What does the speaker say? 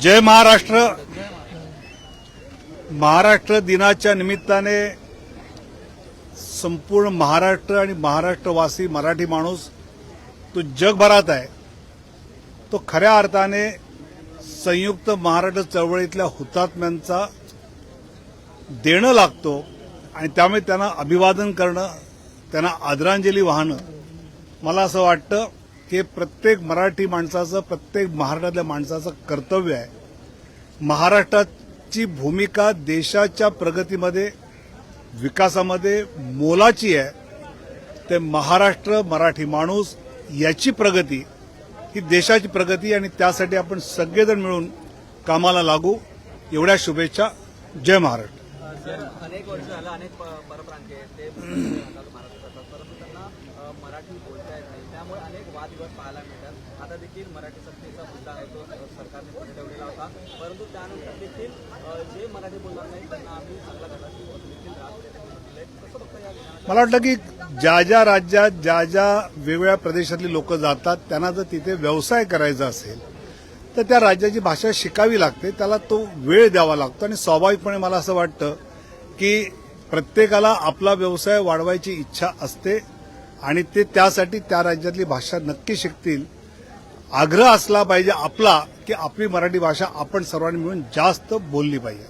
जय महाराष्ट्र. महाराष्ट्र दिनाच्या निमित्ताने संपूर्ण महाराष्ट्र आणि महाराष्ट्रवासी मराठी माणूस तो जगभरात आहे. तो खऱ्या अर्थाने संयुक्त महाराष्ट्र चळवळीतल्या हुतात्म्यांचा देणं लागतो आणि त्यामुळे त्यांना अभिवादन करणं, त्यांना आदरांजली वाहणं, मला असं वाटतं की प्रत्येक मराठी माणसाचं, प्रत्येक महाराष्ट्रातल्या माणसाचं कर्तव्य आहे. महाराष्ट्राची भूमिका देशाच्या प्रगतीमध्ये, विकासामध्ये मोलाची आहे. ते महाराष्ट्र, मराठी माणूस याची प्रगती ही देशाची प्रगती आणि त्यासाठी आपण सगळेजण मिळून कामाला लागू. एवढ्या शुभेच्छा. जय महाराष्ट्र. अनेक वर्ष झालं अनेक परप्रांतीय आहेत ते महाराष्ट्र करतात, परंतु त्यांना मराठी बोलता येत नाही, त्यामुळे अनेक वादविवाद पाहायला मिळतात. आता देखील मराठी सक्तीचा मुद्दा आहे तो सरकारने पुढे ठेवलेला होता, परंतु त्यानंतर देखील जे मराठी बोलणार नाही त्यांना आम्ही चांगला घटाची देखील दिले. कसं बघता या विधानात? मला वाटतं की ज्या ज्या राज्यात, ज्या ज्या वेगवेगळ्या प्रदेशातली लोक जातात, त्यांना जर तिथे व्यवसाय करायचा असेल तर त्या राज्याची भाषा शिकावी लागते, त्याला तो वेळ द्यावा लागतो. आणि स्वाभाविकपणे मला असं वाटतं की प्रत्येकाला आपला व्यवसाय वाढवायची इच्छा असते आणि ते त्यासाठी त्या राज्यातली भाषा नक्की शिकतील. आग्रह असला पाहिजे आपला की आपली मराठी भाषा आपण सर्वांनी मिळून जास्त बोलली पाहिजे.